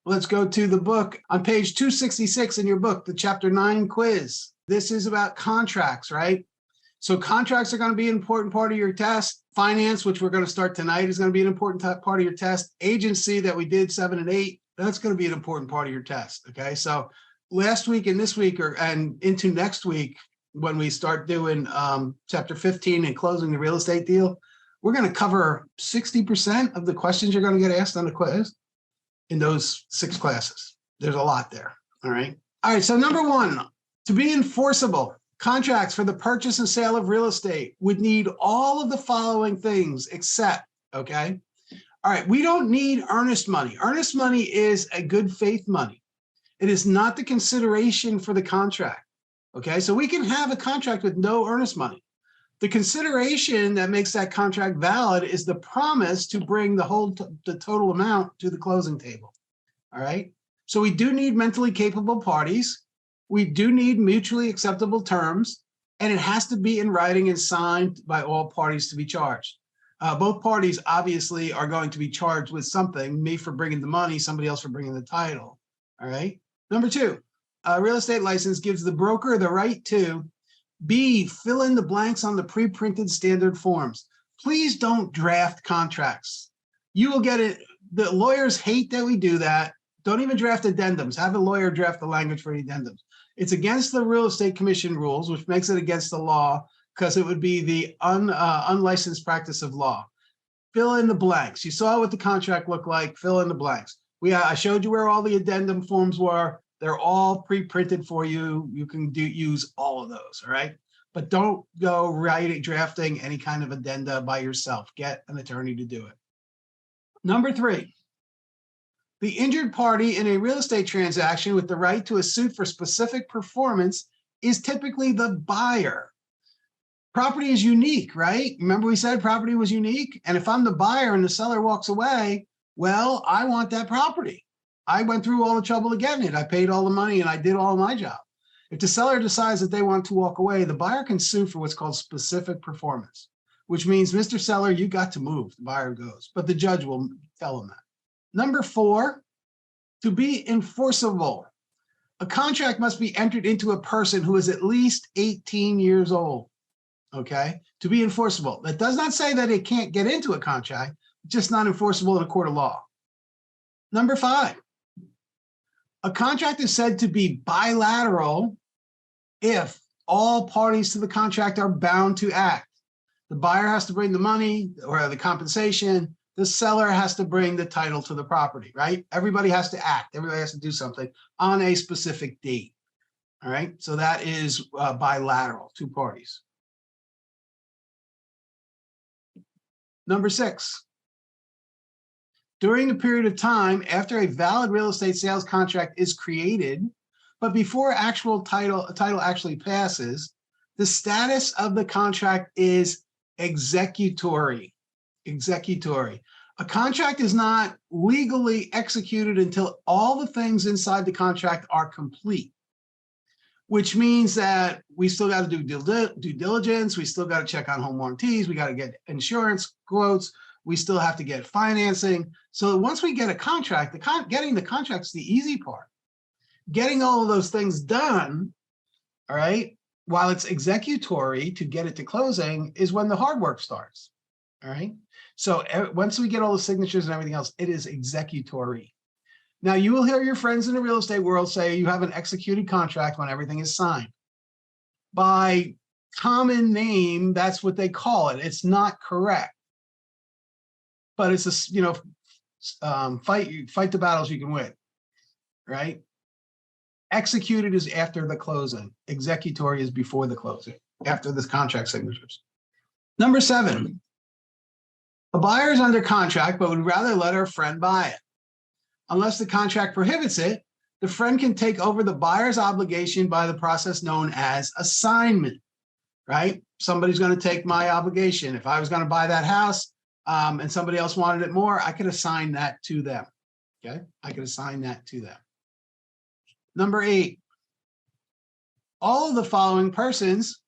Let's go to the book on page 266 in your book, the chapter 9 quiz. This is about contracts, right? So contracts are going to be an important part of your test. Finance, which we're going to start tonight, is going to be an important part of your test. Agency that we did 7 and 8, that's going to be an important part of your test. Okay, so last week and this week, and into next week, when we start doing chapter 15 and closing the real estate deal, we're going to cover 60% of the questions you're going to get asked on the quiz in those 6 classes. There's a lot there. All right. All right. So number 1, to be enforceable, contracts for the purchase and sale of real estate would need all of the following things except, okay. All right. We don't need earnest money. Earnest money is a good faith money. It is not the consideration for the contract. Okay. So we can have a contract with no earnest money. The consideration that makes that contract valid is the promise to bring the total amount to the closing table. All right. So we do need mentally capable parties. We do need mutually acceptable terms, and it has to be in writing and signed by all parties to be charged. Both parties obviously are going to be charged with something, me for bringing the money, somebody else for bringing the title. All right. Number 2, a real estate license gives the broker the right to B, fill in the blanks on the pre-printed standard forms. Please don't draft contracts. You will get it. The lawyers hate that we do that. Don't even draft addendums. Have a lawyer draft the language for addendums. It's against the Real Estate Commission rules, which makes it against the law because it would be the unlicensed practice of law. Fill in the blanks. You saw what the contract looked like. Fill in the blanks. I showed you where all the addendum forms were. They're all pre-printed for you. You can use all of those, all right? But don't go drafting any kind of addenda by yourself. Get an attorney to do it. Number 3, the injured party in a real estate transaction with the right to a suit for specific performance is typically the buyer. Property is unique, right? Remember we said property was unique? And if I'm the buyer and the seller walks away, well, I want that property. I went through all the trouble of getting it. I paid all the money and I did all my job. If the seller decides that they want to walk away, the buyer can sue for what's called specific performance, which means, Mr. Seller, you got to move. The buyer goes, but the judge will tell him that. Number 4, to be enforceable. A contract must be entered into a person who is at least 18 years old, okay, to be enforceable. That does not say that it can't get into a contract, just not enforceable in a court of law. Number 5, a contract is said to be bilateral if all parties to the contract are bound to act. The buyer has to bring the money or the compensation. The seller has to bring the title to the property, right? Everybody has to act. Everybody has to do something on a specific date. All right. So that is bilateral, 2 parties. Number 6. During the period of time after a valid real estate sales contract is created, but before actual title actually passes, the status of the contract is executory. Executory. A contract is not legally executed until all the things inside the contract are complete, which means that we still got to do due diligence. We still got to check on home warranties. We got to get insurance quotes. We still have to get financing. So once we get a contract, getting the contract is the easy part. Getting all of those things done, all right, while it's executory to get it to closing is when the hard work starts, all right? So once we get all the signatures and everything else, it is executory. Now, you will hear your friends in the real estate world say you have an executed contract when everything is signed. By common name, that's what they call it. It's not correct. But it's a, fight the battles you can win, right? Executed is after the closing. Executory is before the closing, after this contract signatures. Number 7, a buyer is under contract, but would rather let her friend buy it. Unless the contract prohibits it, the friend can take over the buyer's obligation by the process known as assignment, right? Somebody's going to take my obligation. If I was going to buy that house, and somebody else wanted it more, I could assign that to them, okay? I could assign that to them. Number 8, all of the following persons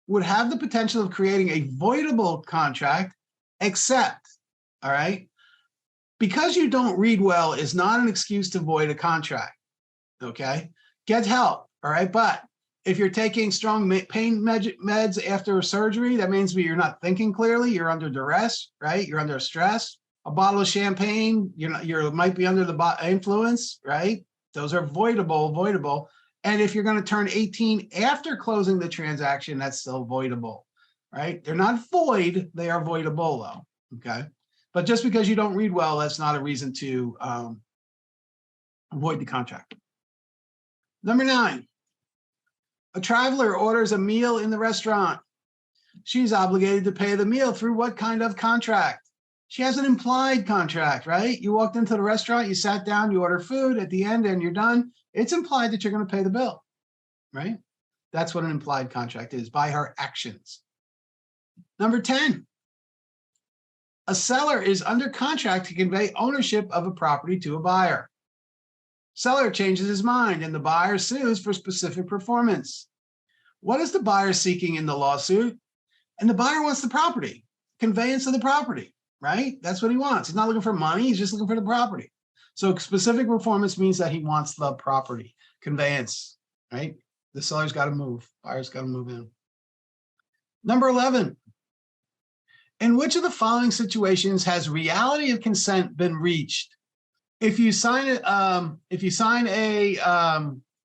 would have the potential of creating a voidable contract, except, all right, Because you don't read well is not an excuse to void a contract, okay? Get help, all right? But if you're taking strong pain meds after a surgery, that means you're not thinking clearly, you're under duress, right? You're under stress. A bottle of champagne, you might be under the influence, right? Those are voidable. And if you're going to turn 18 after closing the transaction, that's still voidable, right? They're not void, they are voidable though, okay? But just because you don't read well, that's not a reason to void the contract. Number 9, a traveler orders a meal in the restaurant. She's obligated to pay the meal through what kind of contract? She has an implied contract, right? You walked into the restaurant, you sat down, you order food at the end and you're done. It's implied that you're going to pay the bill, right? That's what an implied contract is, by her actions. Number 10, a seller is under contract to convey ownership of a property to a buyer. Seller changes his mind and the buyer sues for specific performance. What is the buyer seeking in the lawsuit? And the buyer wants the property, conveyance of the property, right? That's what he wants. He's not looking for money, he's just looking for the property. So specific performance means that he wants the property, conveyance, right? The seller's got to move, buyer's got to move in. Number 11, in which of the following situations has reality of consent been reached? If you sign a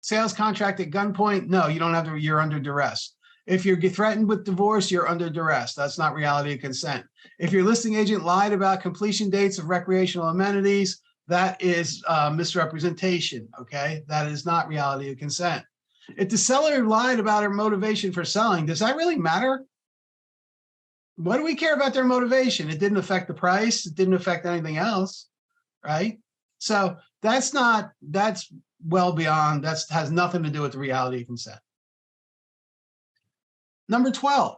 sales contract at gunpoint, no, you don't have to, you're under duress. If you're threatened with divorce, you're under duress. That's not reality of consent. If your listing agent lied about completion dates of recreational amenities, that is misrepresentation, okay? That is not reality of consent. If the seller lied about her motivation for selling, does that really matter? What do we care about their motivation? It didn't affect the price. It didn't affect anything else, right? So that's well beyond, that has nothing to do with the reality of consent. Number 12,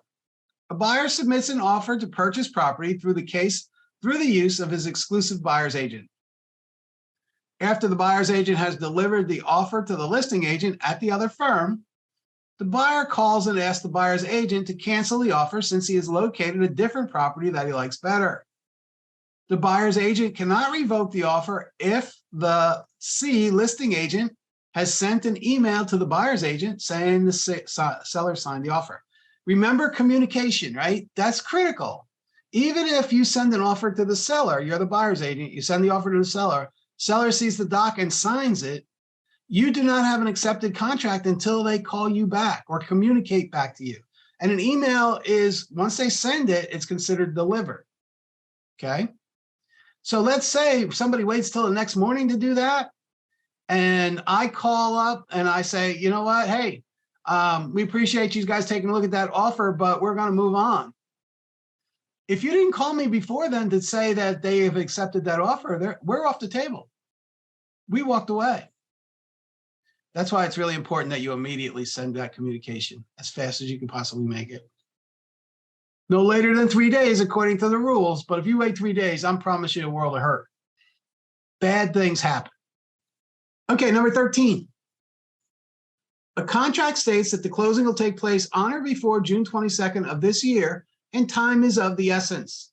a buyer submits an offer to purchase property through the use of his exclusive buyer's agent. After the buyer's agent has delivered the offer to the listing agent at the other firm, the buyer calls and asks the buyer's agent to cancel the offer since he has located a different property that he likes better. The buyer's agent cannot revoke the offer if the listing agent has sent an email to the buyer's agent saying the seller signed the offer. Remember communication, right? That's critical. Even if you send an offer to the seller, you're the buyer's agent, you send the offer to the seller sees the doc and signs it, you do not have an accepted contract until they call you back or communicate back to you. And an email is, once they send it, it's considered delivered, okay? So let's say somebody waits till the next morning to do that, and I call up and I say, you know what, hey, we appreciate you guys taking a look at that offer, but we're gonna move on. If you didn't call me before then to say that they have accepted that offer, we're off the table. We walked away. That's why it's really important that you immediately send that communication as fast as you can possibly make it. No later than 3 days, according to the rules, but if you wait 3 days, I promise you a world of hurt. Bad things happen. Okay, number 13. A contract states that the closing will take place on or before June 22nd of this year, and time is of the essence.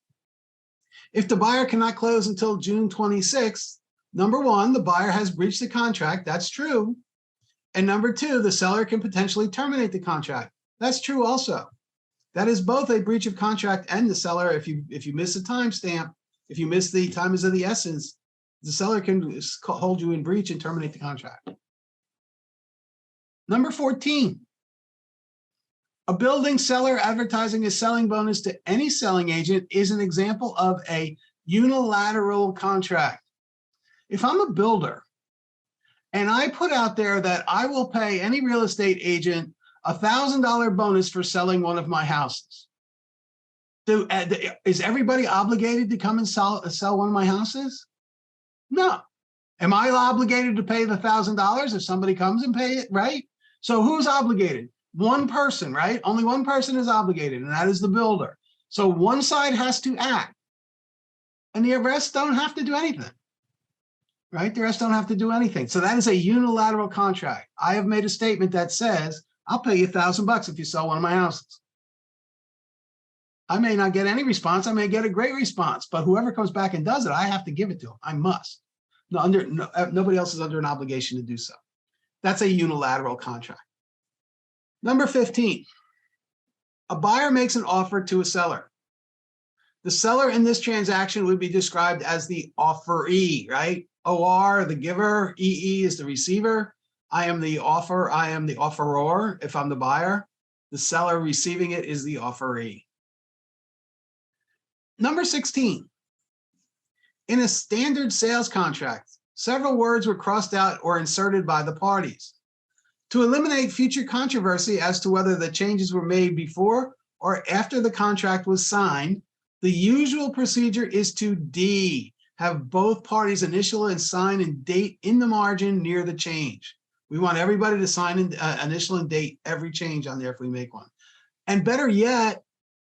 If the buyer cannot close until June 26th, number 1, the buyer has breached the contract. That's true. And number 2, the seller can potentially terminate the contract. That's true also. That is both a breach of contract and the seller. If you miss a timestamp, if you miss the time is of the essence, the seller can hold you in breach and terminate the contract. Number 14, a building seller advertising a selling bonus to any selling agent is an example of a unilateral contract. If I'm a builder and I put out there that I will pay any real estate agent $1,000 bonus for selling one of my houses, is everybody obligated to come and sell one of my houses? No. Am I obligated to pay the $1,000 if somebody comes and pay it, right? So who's obligated? One person, right? Only one person is obligated, and that is the builder. So one side has to act, and the rest don't have to do anything, right? The rest don't have to do anything. So that is a unilateral contract. I have made a statement that says, I'll pay you $1,000 if you sell one of my houses. I may not get any response. I may get a great response, but whoever comes back and does it, I have to give it to them. I must. Nobody else is under an obligation to do so. That's a unilateral contract. Number 15, a buyer makes an offer to a seller. The seller in this transaction would be described as the offeree, right? OR, the giver, EE is the receiver. I am the offer, I am the offeror if I'm the buyer. The seller receiving it is the offeree. Number 16, in a standard sales contract, several words were crossed out or inserted by the parties. To eliminate future controversy as to whether the changes were made before or after the contract was signed, the usual procedure is to D, have both parties initial and sign and date in the margin near the change. We want everybody to sign initial and date every change on there if we make one. And better yet,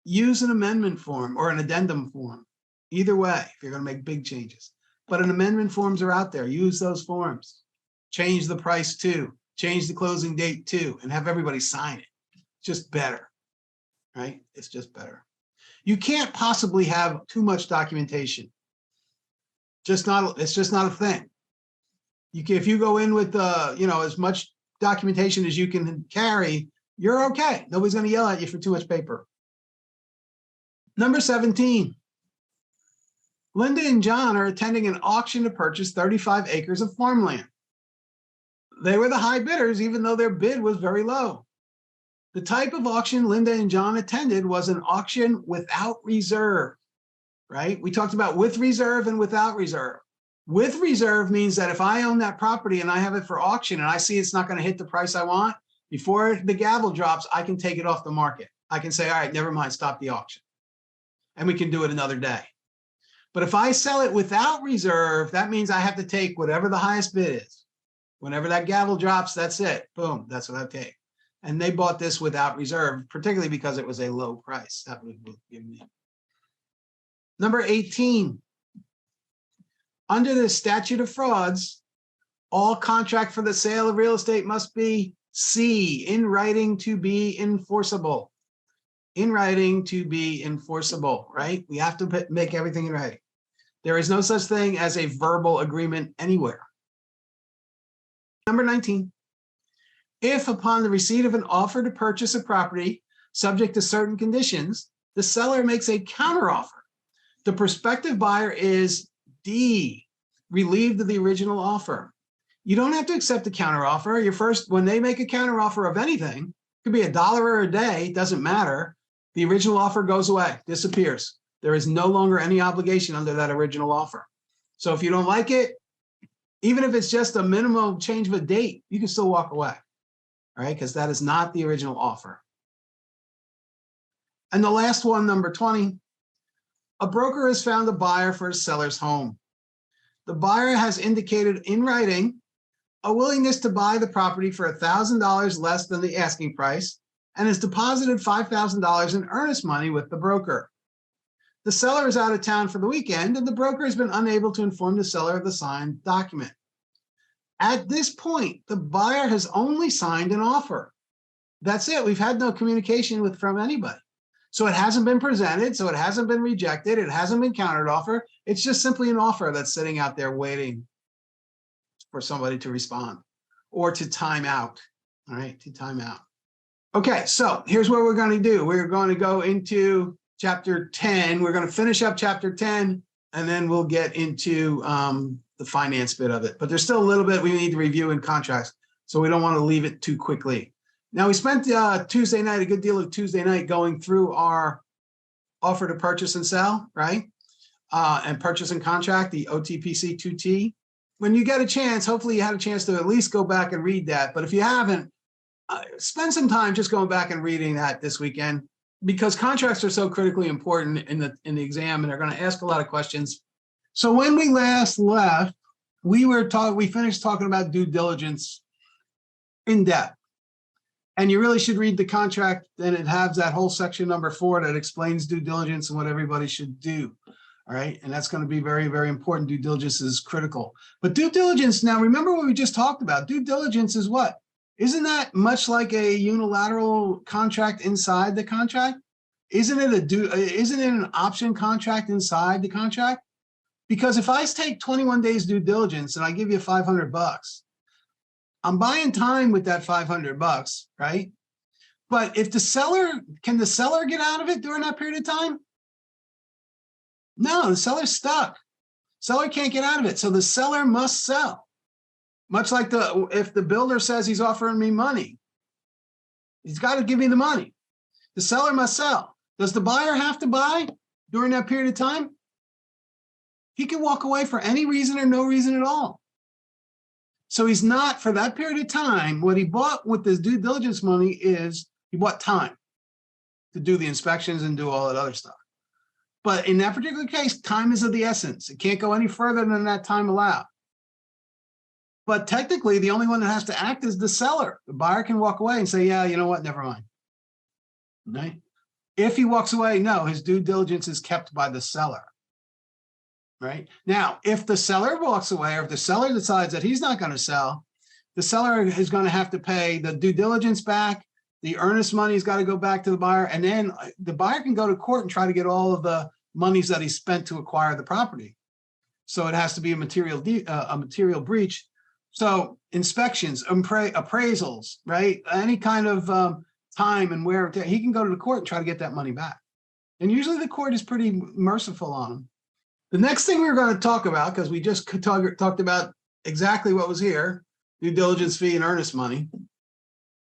use an amendment form or an addendum form. Either way, if you're going to make big changes. But an amendment forms are out there. Use those forms. Change the price to, change the closing date to, and have everybody sign it. Just better, right? It's just better. You can't possibly have too much documentation. It's just not a thing. If you go in with as much documentation as you can carry, you're okay. Nobody's going to yell at you for too much paper. Number 17. Linda and John are attending an auction to purchase 35 acres of farmland. They were the high bidders, even though their bid was very low. The type of auction Linda and John attended was an auction without reserve, right? We talked about with reserve and without reserve. With reserve means that if I own that property and I have it for auction and I see it's not going to hit the price I want, before the gavel drops, I can take it off the market. I can say, all right, never mind, stop the auction. And we can do it another day. But if I sell it without reserve, that means I have to take whatever the highest bid is. Whenever that gavel drops, that's it. Boom, that's what I take. And they bought this without reserve, particularly because it was a low price. That would give me. Number 18. Under the Statute of Frauds, all contract for the sale of real estate must be C, in writing to be enforceable. In writing to be enforceable, right? We have to make everything in writing. There is no such thing as a verbal agreement anywhere. Number 19. If upon the receipt of an offer to purchase a property subject to certain conditions, the seller makes a counteroffer, the prospective buyer is D, relieved of the original offer. You don't have to accept a counteroffer. When they make a counteroffer of anything, it could be $1 or a day, doesn't matter. The original offer goes away, disappears. There is no longer any obligation under that original offer. So if you don't like it, even if it's just a minimum change of a date, you can still walk away, all right? Because that is not the original offer. And the last one, number 20, a broker has found a buyer for a seller's home. The buyer has indicated in writing a willingness to buy the property for $1,000 less than the asking price and has deposited $5,000 in earnest money with the broker. The seller is out of town for the weekend and the broker has been unable to inform the seller of the signed document. At this point, the buyer has only signed an offer. That's it. We've had no communication from anybody. So it hasn't been presented, so it hasn't been rejected, it hasn't been counteroffer. It's just simply an offer that's sitting out there waiting for somebody to respond or to time out, all right, to time out. Okay, so here's what we're going to do. We're going to go into chapter 10. We're going to finish up chapter 10, and then we'll get into the finance bit of it. But there's still a little bit we need to review in contracts, so we don't want to leave it too quickly. Now, we spent Tuesday night, a good deal of Tuesday night, going through our offer to purchase and sell, right? And purchase and contract, the OTPC 2T. When you get a chance, hopefully you had a chance to at least go back and read that. But if you haven't, spend some time just going back and reading that this weekend, because contracts are so critically important in the exam, and they're going to ask a lot of questions. So when we last left, we finished talking about due diligence in depth. And you really should read the contract, and it has that whole section number 4 that explains due diligence and what everybody should do. All right. And that's going to be very, very important. Due diligence is critical. But due diligence, now remember what we just talked about. Due diligence is what? Isn't that much like a unilateral contract inside the contract? Isn't it an option contract inside the contract? Because if I take 21 days due diligence and I give you $500, I'm buying time with that $500, right? But if can the seller get out of it during that period of time? No, the seller's stuck. Seller can't get out of it. So the seller must sell. Much like if the builder says he's offering me money, he's got to give me the money. The seller must sell. Does the buyer have to buy during that period of time? He can walk away for any reason or no reason at all. So he's not, for that period of time, what he bought with this due diligence money is he bought time to do the inspections and do all that other stuff. But in that particular case, time is of the essence. It can't go any further than that time allowed. But technically, the only one that has to act is the seller. The buyer can walk away and say, yeah, you know what, never mind. Right? If he walks away, no, his due diligence is kept by the seller. Right? Now, if the seller walks away, or if the seller decides that he's not going to sell, the seller is going to have to pay the due diligence back. The earnest money's got to go back to the buyer. And then the buyer can go to court and try to get all of the monies that he spent to acquire the property. So it has to be a material breach. So inspections, appraisals, right? Any kind of time and wear, he can go to the court and try to get that money back. And usually the court is pretty merciful on him. The next thing we're going to talk about, because we just talked about exactly what was here, due diligence fee and earnest money,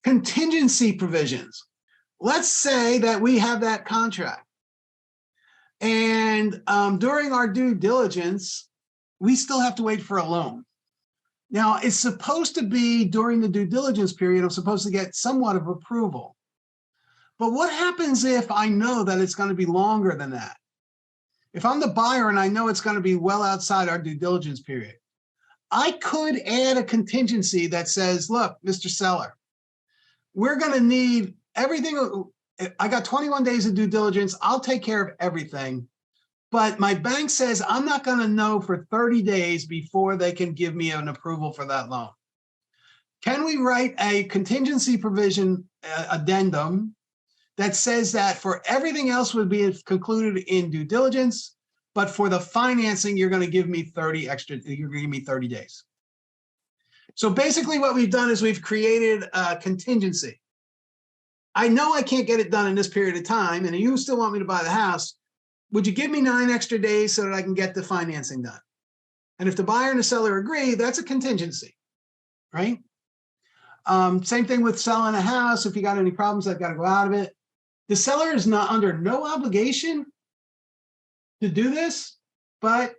contingency provisions. Let's say that we have that contract. And during our due diligence, we still have to wait for a loan. Now, it's supposed to be during the due diligence period, I'm supposed to get somewhat of approval. But what happens if I know that it's going to be longer than that? If I'm the buyer and I know it's going to be well outside our due diligence period, I could add a contingency that says, look, Mr. Seller, we're going to need everything. I got 21 days of due diligence. I'll take care of everything. But my bank says I'm not going to know for 30 days before they can give me an approval for that loan. Can we write a contingency provision addendum that says that for everything else would be concluded in due diligence, but for the financing, you're going to give me 30 days. So basically what we've done is we've created a contingency. I know I can't get it done in this period of time, and you still want me to buy the house. Would you give me 9 extra days so that I can get the financing done? And if the buyer and the seller agree, that's a contingency, right? Same thing with selling a house. If you got any problems, I've got to go out of it. The seller is not under no obligation to do this, but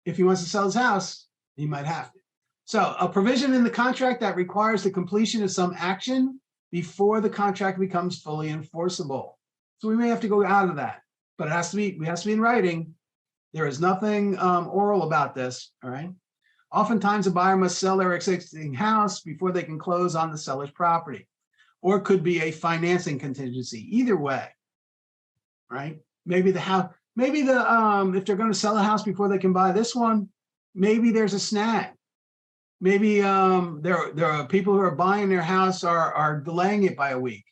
if he wants to sell his house, he might have to. So a provision in the contract that requires the completion of some action before the contract becomes fully enforceable. So we may have to go out of that, but it has to be in writing. There is nothing oral about this, all right? Oftentimes a buyer must sell their existing house before they can close on the seller's property, or it could be a financing contingency. Either way, right? Maybe the house, if they're going to sell a house before they can buy this one, maybe there's a snag. Maybe there are people who are buying their house are delaying it by a week.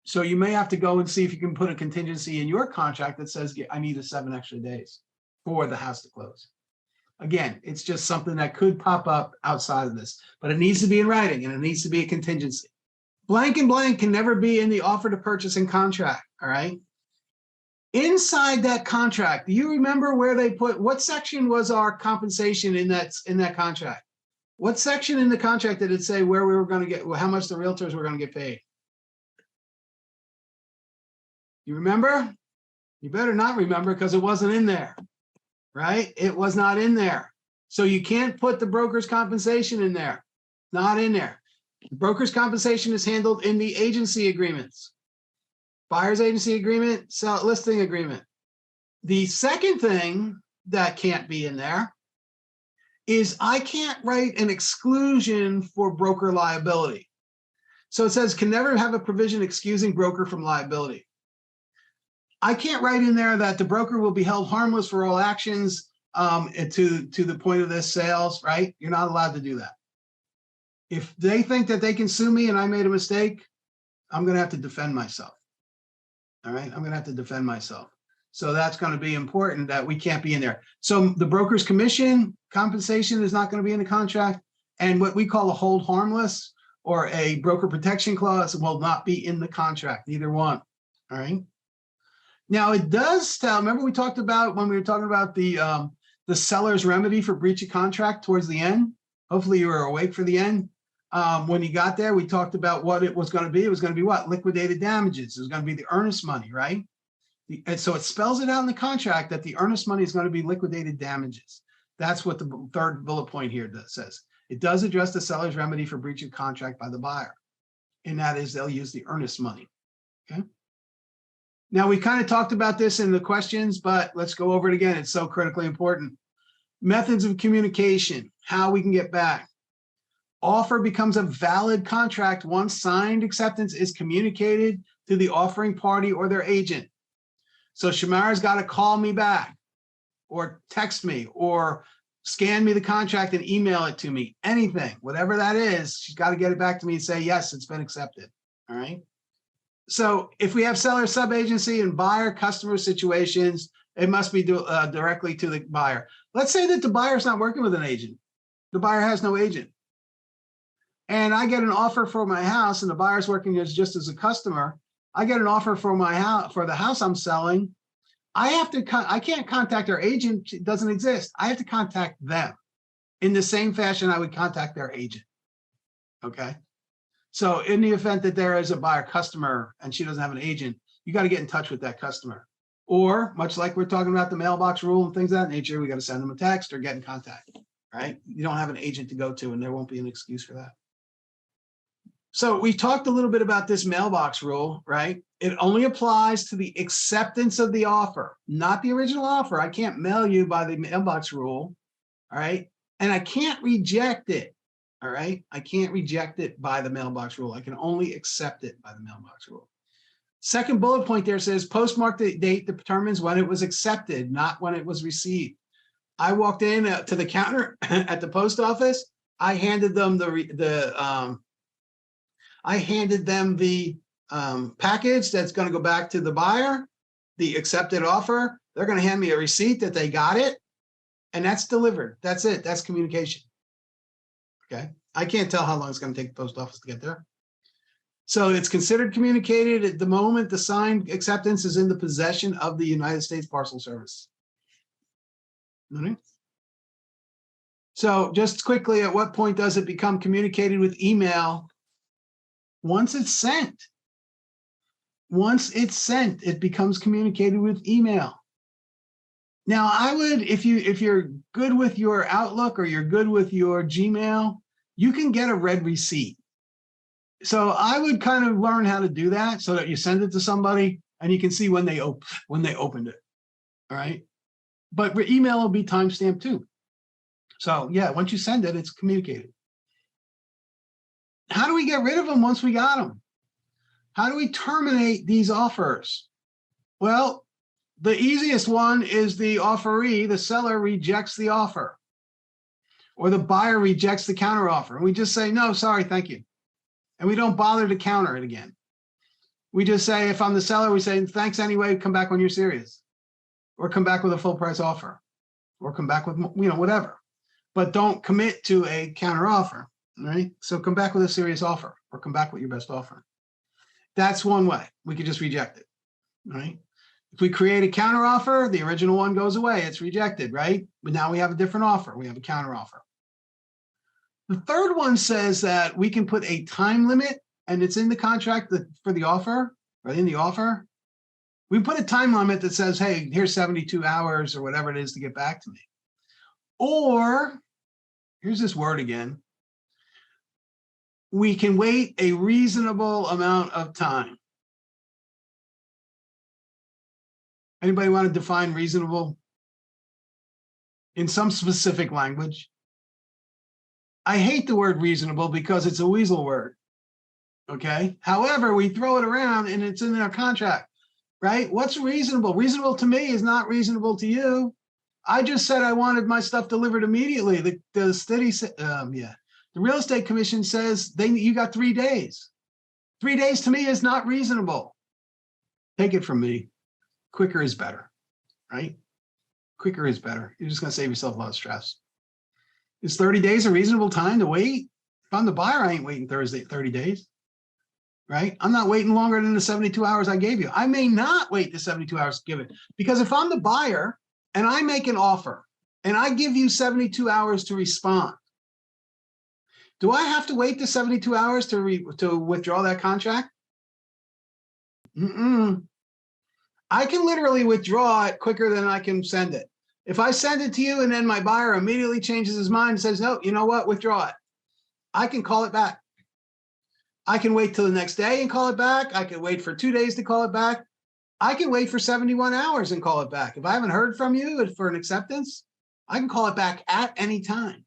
So you may have to go and see if you can put a contingency in your contract that says, I need 7 extra days for the house to close. Again, it's just something that could pop up outside of this, but it needs to be in writing and it needs to be a contingency. Blank and blank can never be in the offer to purchase and contract, all right? Inside that contract, do you remember where they put, what section was our compensation in that contract? What section in the contract did it say where we were going to get, how much the realtors were going to get paid? You remember? You better not remember because it wasn't in there, right? It was not in there. So you can't put the broker's compensation in there. Not in there. The broker's compensation is handled in the agency agreements. Buyer's agency agreement, listing agreement. The second thing that can't be in there is I can't write an exclusion for broker liability. So it says can never have a provision excusing broker from liability. I can't write in there that the broker will be held harmless for all actions to the point of this sales, right? You're not allowed to do that. If they think that they can sue me and I made a mistake, I'm going to have to defend myself. All right, I'm going to have to defend myself. So that's going to be important that we can't be in there. So the broker's commission compensation is not going to be in the contract. And what we call a hold harmless or a broker protection clause will not be in the contract, neither one. All right. Now it does tell, remember we talked about when we were talking about the seller's remedy for breach of contract towards the end. Hopefully you were awake for the end. When you got there, we talked about what it was going to be. It was going to be what? Liquidated damages. It was going to be the earnest money, right? And so it spells it out in the contract that the earnest money is going to be liquidated damages. That's what the third bullet point here says. It does address the seller's remedy for breach of contract by the buyer. And that is they'll use the earnest money. Okay. Now we kind of talked about this in the questions, but let's go over it again. It's so critically important. Methods of communication, how we can get back. Offer becomes a valid contract once signed acceptance is communicated to the offering party or their agent. So Shamara's got to call me back or text me or scan me the contract and email it to me, anything, whatever that is, she's got to get it back to me and say, yes, it's been accepted. All right. So if we have seller subagency and buyer customer situations, it must be directly to the buyer. Let's say that the buyer's not working with an agent. The buyer has no agent. And I get an offer for my house and the buyer's working just as a customer. I get an offer for my house, for the house I'm selling. I can't contact their agent. It doesn't exist. I have to contact them in the same fashion I would contact their agent. Okay. So in the event that there is a buyer customer and she doesn't have an agent, you got to get in touch with that customer. Or much like we're talking about the mailbox rule and things of that nature, we got to send them a text or get in contact, right? You don't have an agent to go to and there won't be an excuse for that. So we talked a little bit about this mailbox rule, right? It only applies to the acceptance of the offer, not the original offer. I can't mail you by the mailbox rule, all right? And I can't reject it, all right? I can't reject it by the mailbox rule. I can only accept it by the mailbox rule. Second bullet point there says postmark the date determines when it was accepted, not when it was received. I walked in to the counter at the post office. I handed them the package that's going to go back to the buyer, the accepted offer. They're going to hand me a receipt that they got it, and that's delivered. That's it. That's communication. Okay. I can't tell how long it's going to take the post office to get there. So it's considered communicated at the moment the signed acceptance is in the possession of the United States Parcel Service. All right. So just quickly, at what point does it become communicated with email? Once it's sent. Once it's sent, it becomes communicated with email. Now, I would, if you're good with your Outlook or you're good with your Gmail, you can get a read receipt. So I would kind of learn how to do that so that you send it to somebody and you can see when they opened it. All right. But email will be timestamped too. So yeah, once you send it, it's communicated. How do we get rid of them once we got them? How do we terminate these offers? Well, the easiest one is the offeree, the seller rejects the offer, or the buyer rejects the counteroffer. And we just say, no, sorry, thank you. And we don't bother to counter it again. We just say, if I'm the seller, we say, thanks anyway, come back when you're serious, or come back with a full price offer, or come back with, whatever. But don't commit to a counteroffer. Right? So come back with a serious offer or come back with your best offer. That's one way. We could just reject it. Right? If we create a counteroffer, the original one goes away. It's rejected, right? But now we have a different offer. We have a counteroffer. The third one says that we can put a time limit, and it's in the contract for the offer, or in the offer. We put a time limit that says, hey, here's 72 hours or whatever it is to get back to me. Or, here's this word again. We can wait a reasonable amount of time. Anybody want to define reasonable in some specific language? I hate the word reasonable because it's a weasel word. Okay. However, we throw it around and it's in our contract, right? What's reasonable? Reasonable to me is not reasonable to you. I just said I wanted my stuff delivered immediately. The city said, The real estate commission says you got 3 days. 3 days to me is not reasonable. Take it from me. Quicker is better, right? Quicker is better. You're just going to save yourself a lot of stress. Is 30 days a reasonable time to wait? If I'm the buyer, I ain't waiting 30 days, right? I'm not waiting longer than the 72 hours I gave you. I may not wait the 72 hours to give it, because if I'm the buyer and I make an offer and I give you 72 hours to respond, do I have to wait the 72 hours to withdraw that contract? I can literally withdraw it quicker than I can send it. If I send it to you and then my buyer immediately changes his mind and says, no, you know what, withdraw it, I can call it back. I can wait till the next day and call it back. I can wait for 2 days to call it back. I can wait for 71 hours and call it back. If I haven't heard from you for an acceptance, I can call it back at any time.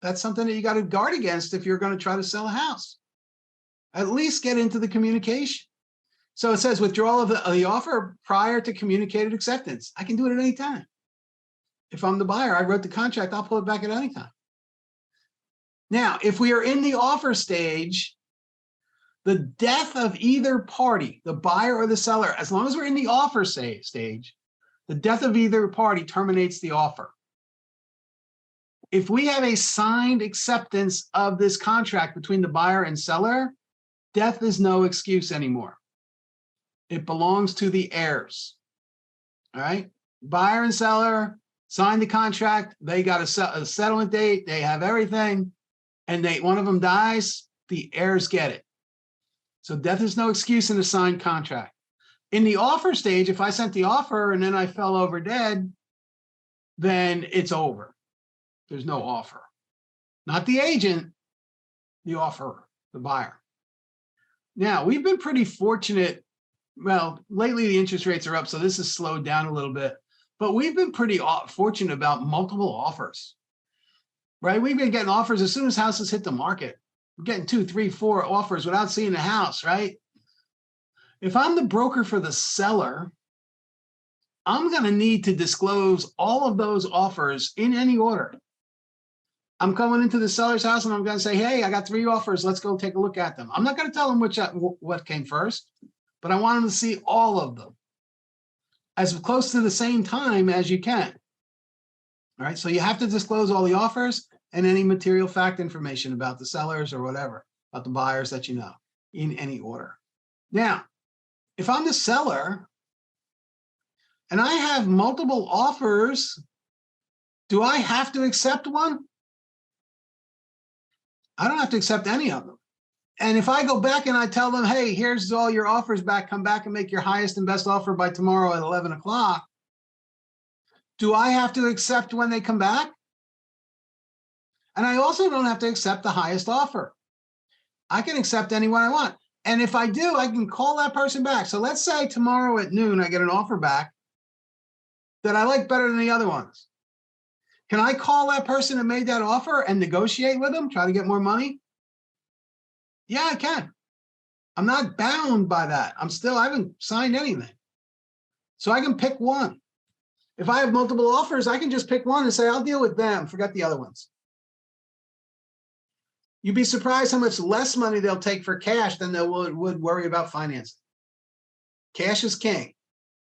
That's something that you got to guard against if you're going to try to sell a house. At least get into the communication. So it says withdrawal of the offer prior to communicated acceptance. I can do it at any time. If I'm the buyer, I wrote the contract, I'll pull it back at any time. Now, if we are in the offer stage, the death of either party, the buyer or the seller, as long as we're in the offer stage, the death of either party terminates the offer. If we have a signed acceptance of this contract between the buyer and seller, death is no excuse anymore. It belongs to the heirs. All right? Buyer and seller signed the contract. They got a settlement date. They have everything. And one of them dies, the heirs get it. So death is no excuse in a signed contract. In the offer stage, if I sent the offer and then I fell over dead, then it's over. There's no offer. Not the agent, the offerer, the buyer. Now, we've been pretty fortunate. Well, lately the interest rates are up, so this has slowed down a little bit. But we've been pretty fortunate about multiple offers, right? We've been getting offers as soon as houses hit the market. We're getting 2, 3, 4 offers without seeing the house, right? If I'm the broker for the seller, I'm going to need to disclose all of those offers in any order. I'm coming into the seller's house and I'm going to say, hey, I got 3 offers. Let's go take a look at them. I'm not going to tell them what came first, but I want them to see all of them as close to the same time as you can. All right, so you have to disclose all the offers and any material fact information about the sellers or whatever, about the buyers that you know, in any order. Now, if I'm the seller and I have multiple offers, do I have to accept one? I don't have to accept any of them. And if I go back and I tell them, hey, here's all your offers back, come back and make your highest and best offer by tomorrow at 11 o'clock, do I have to accept when they come back? And I also don't have to accept the highest offer. I can accept anyone I want. And if I do, I can call that person back. So let's say tomorrow at noon, I get an offer back that I like better than the other ones. Can I call that person that made that offer and negotiate with them, try to get more money? Yeah, I can. I'm not bound by that. I haven't signed anything. So I can pick one. If I have multiple offers, I can just pick one and say, I'll deal with them, forget the other ones. You'd be surprised how much less money they'll take for cash than they would worry about financing. Cash is king,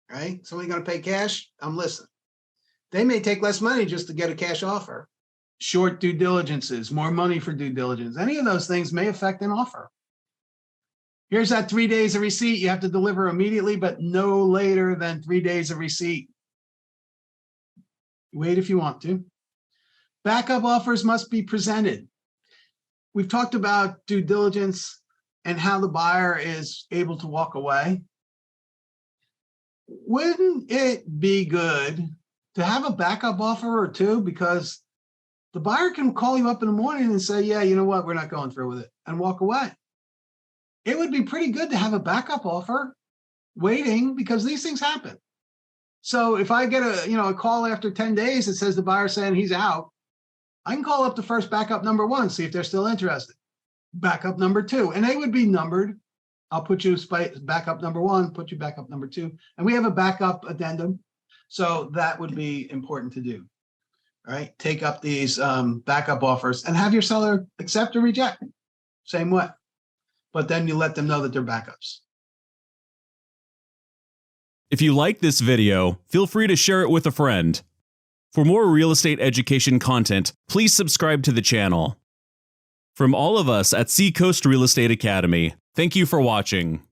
right? Somebody going to pay cash? I'm listening. They may take less money just to get a cash offer. Short due diligences, more money for due diligence. Any of those things may affect an offer. Here's that 3 days of receipt. You have to deliver immediately, but no later than 3 days of receipt. Wait if you want to. Backup offers must be presented. We've talked about due diligence and how the buyer is able to walk away. Wouldn't it be good to have a backup offer or two? Because the buyer can call you up in the morning and say, yeah, you know what, we're not going through with it, and walk away. It would be pretty good to have a backup offer waiting, because these things happen. So if I get a call after 10 days that says the buyer saying he's out, I can call up the first backup number 1, see if they're still interested. Backup number 2, and they would be numbered. I'll put you backup number 1, put you backup number 2, and we have a backup addendum. So that would be important to do. All right, take up these backup offers and have your seller accept or reject. Same way. But then you let them know that they're backups. If you like this video, feel free to share it with a friend. For more real estate education content, please subscribe to the channel. From all of us at Seacoast Real Estate Academy, thank you for watching.